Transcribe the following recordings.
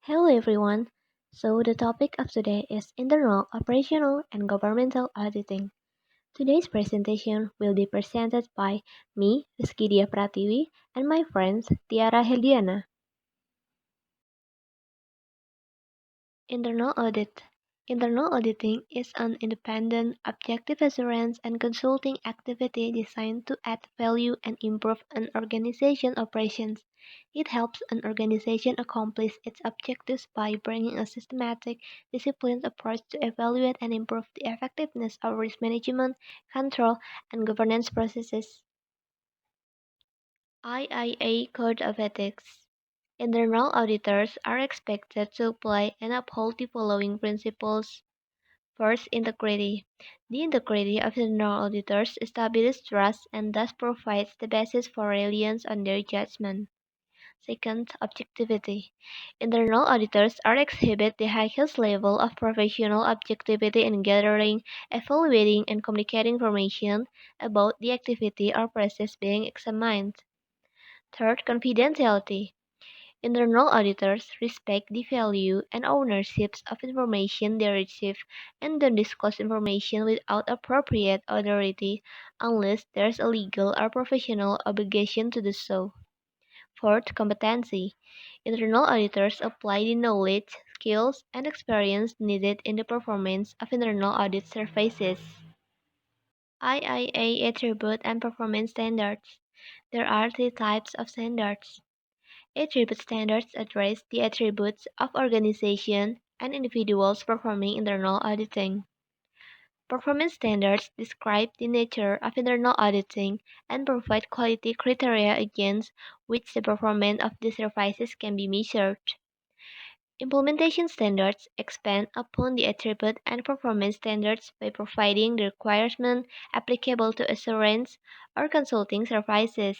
Hello everyone. So the topic of today is internal, operational, and governmental auditing. Today's presentation will be presented by me, Rizky Dia Pratiwi, and my friends Tiara Heldiana. Internal audit. Internal auditing is an independent, objective assurance and consulting activity designed to add value and improve an organization's operations. It helps an organization accomplish its objectives by bringing a systematic, disciplined approach to evaluate and improve the effectiveness of risk management, control, and governance processes. IIA Code of Ethics. Internal auditors are expected to apply and uphold the following principles. First, integrity. The integrity of internal auditors establishes trust and thus provides the basis for reliance on their judgment. Second, objectivity. Internal auditors are exhibit the highest level of professional objectivity in gathering, evaluating, and communicating information about the activity or process being examined. Third, confidentiality. Internal auditors respect the value and ownerships of information they receive and don't disclose information without appropriate authority unless there is a legal or professional obligation to do so. Fourth, competency. Internal auditors apply the knowledge, skills, and experience needed in the performance of internal audit services. IIA attribute and performance standards. There are three types of standards. Attribute standards address the attributes of organizations and individuals performing internal auditing. Performance standards describe the nature of internal auditing and provide quality criteria against which the performance of the services can be measured. Implementation standards expand upon the attribute and performance standards by providing the requirements applicable to assurance or consulting services.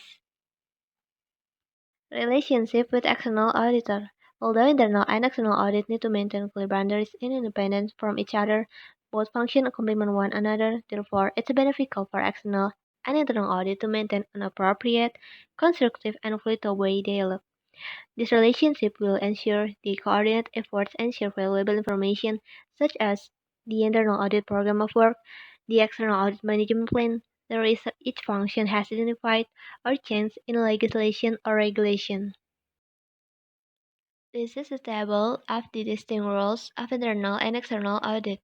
Relationship with external auditor. Although internal and external audit need to maintain clear boundaries and independence from each other, both function and complement one another. Therefore, it's beneficial for external and internal audit to maintain an appropriate, constructive, and free two-way dialogue. This relationship will ensure the coordinate efforts and share valuable information such as the internal audit program of work, the external audit management plan, the risk each function has identified, or change in legislation or regulation. This is a table of the distinct roles of internal and external audit.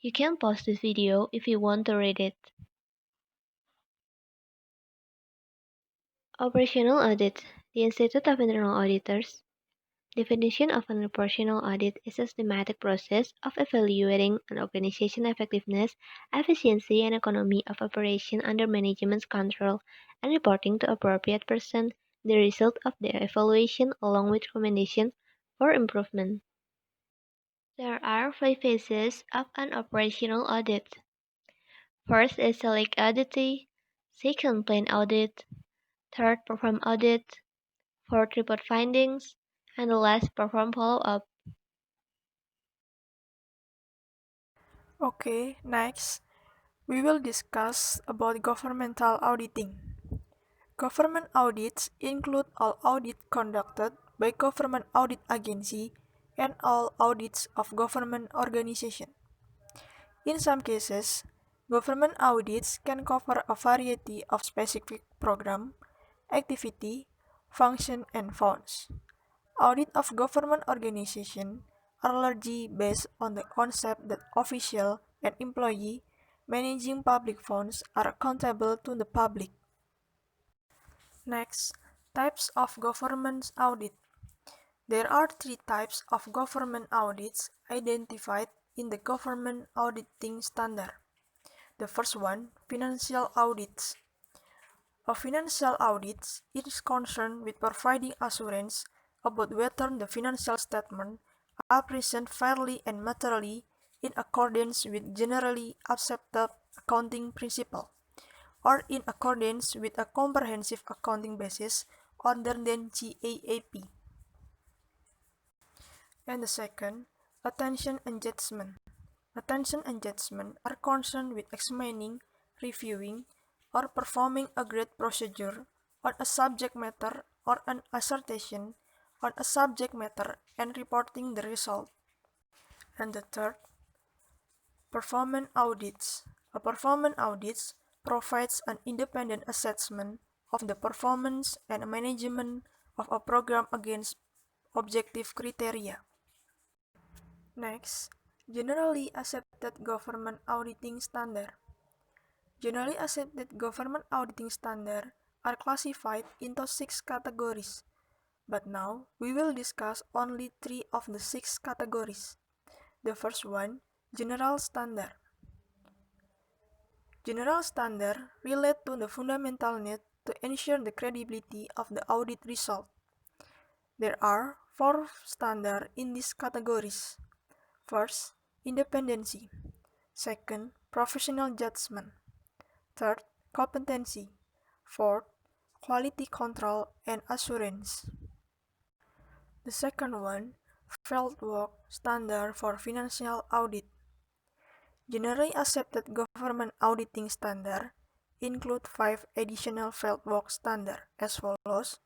You can pause this video if you want to read it. Operational audit. The Institute of Internal Auditors. Definition of an operational audit is a systematic process of evaluating an organization's effectiveness, efficiency, and economy of operation under management's control and reporting to appropriate person the result of their evaluation along with recommendations for improvement. There are five phases of an operational audit. First is select audit, second plan audit, third perform audit, fourth report findings, and the last perform follow-up. Okay, next, we will discuss about governmental auditing. Government audits include all audits conducted by government audit agency and all audits of government organization. In some cases, government audits can cover a variety of specific program, activity, function, and funds. Audit of government organization are largely based on the concept that official and employee managing public funds are accountable to the public. Next, types of government audit. There are three types of government audits identified in the government auditing standard. The first one, financial audits. A financial audit is concerned with providing assurance about whether the financial statements are presented fairly and materially in accordance with generally accepted accounting principles, or in accordance with a comprehensive accounting basis other than GAAP. And the second, attention and judgment. Attention and judgment are concerned with examining, reviewing, or performing a great procedure on a subject matter or an assertion on a subject matter and reporting the result. And the third, performance audits. A performance audit provides an independent assessment of the performance and management of a program against objective criteria. Next, generally accepted government auditing standard. Generally accepted government auditing standards are classified into 6 categories, but now we will discuss only 3 of the 6 categories. The first one, general standard. General standard relate to the fundamental need to ensure the credibility of the audit result. There are 4 standards in these categories. First, independency. Second, professional judgment. Third, competency. Fourth, quality control and assurance. The second one, fieldwork standard for financial audit. Generally accepted government auditing standard include 5 additional fieldwork standards as follows.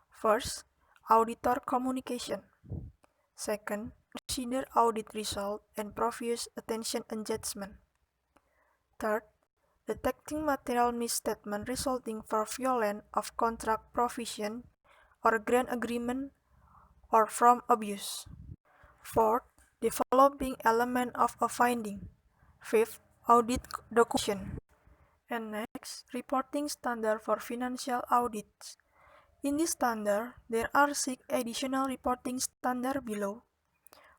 First, auditor communication. Second, procedure audit result and previous attention and judgment. Third, detecting material misstatement resulting from violation of contract provision or grant agreement or from abuse. Fourth, developing element of a finding. Fifth, audit documentation. And next, reporting standard for financial audits. In this standard, there are 6 additional reporting standards below.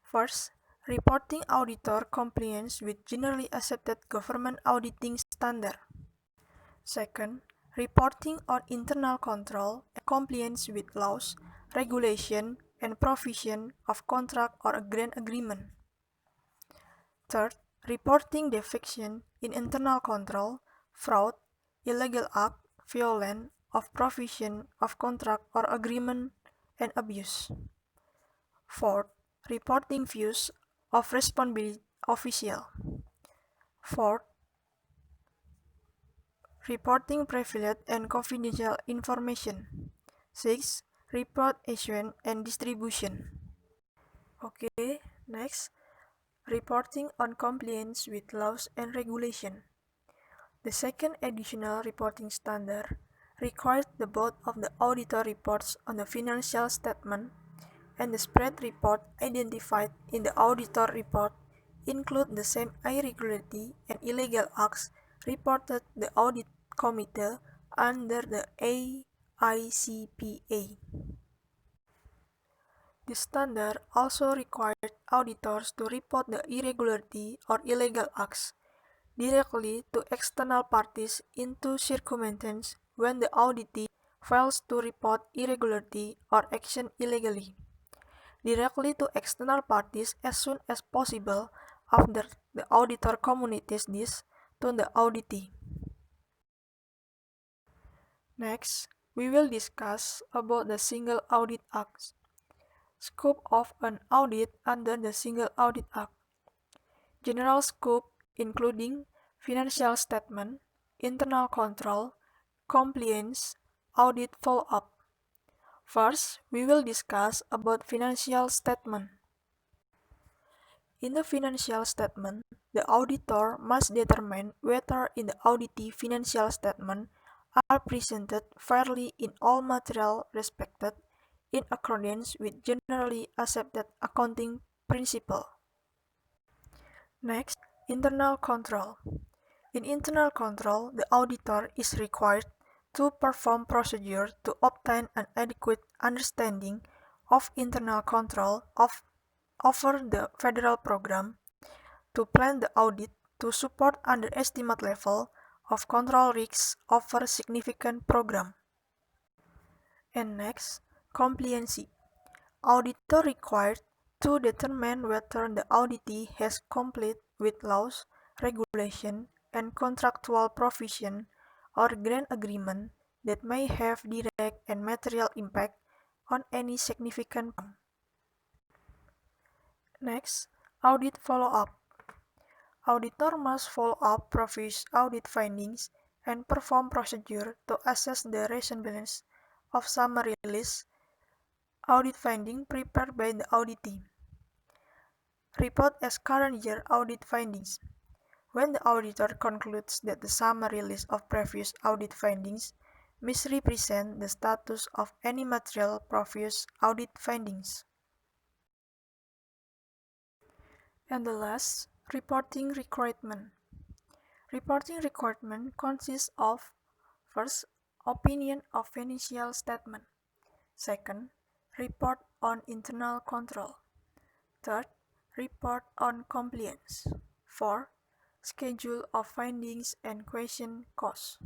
First, reporting auditor compliance with generally accepted government auditing standard. Second, reporting on internal control and compliance with laws, regulation, and provision of contract or a grant agreement. Third, reporting defection in internal control, fraud, illegal act, violation of provision of contract or agreement, and abuse. Fourth, reporting views of responsible official. Fourth, reporting privileged and confidential information. 6. Report issuance and distribution. Okay, next, reporting on compliance with laws and regulation. The second additional reporting standard requires the both of the auditor reports on the financial statement and the spread report identified in the auditor report include the same irregularity and illegal acts reported the audit committee under the AICPA. The standard also required auditors to report the irregularity or illegal acts directly to external parties into circumstances when the auditee fails to report irregularity or action illegally, directly to external parties as soon as possible after the auditor communicates this to the auditee. Next, we will discuss about the Single Audit Act. Scope of an audit under the Single Audit Act. General scope including financial statement, internal control, compliance, audit follow-up. First, we will discuss about financial statement. In the financial statement, the auditor must determine whether in the auditee financial statement are presented fairly in all material respected in accordance with generally accepted accounting principle. Next, internal control. In internal control, the auditor is required to perform procedures to obtain an adequate understanding of internal control over the federal program, to plan the audit, to support underestimate level of control risks over significant program. And next, compliancy. Auditor required to determine whether the auditee has complied with laws, regulation, and contractual provision or grant agreement that may have direct and material impact on any significant program. Next, audit follow-up. Auditor must follow up previous audit findings and perform procedure to assess the reasonableness of summary release Audit finding prepared by the audit team. Report as current year audit findings. When the auditor concludes that the summary list of previous audit findings misrepresent the status of any material previous audit findings. And the last, reporting requirement. Reporting requirement consists of first, opinion of financial statement. Second, report on internal control. Third, report on compliance. Fourth, schedule of findings and question costs.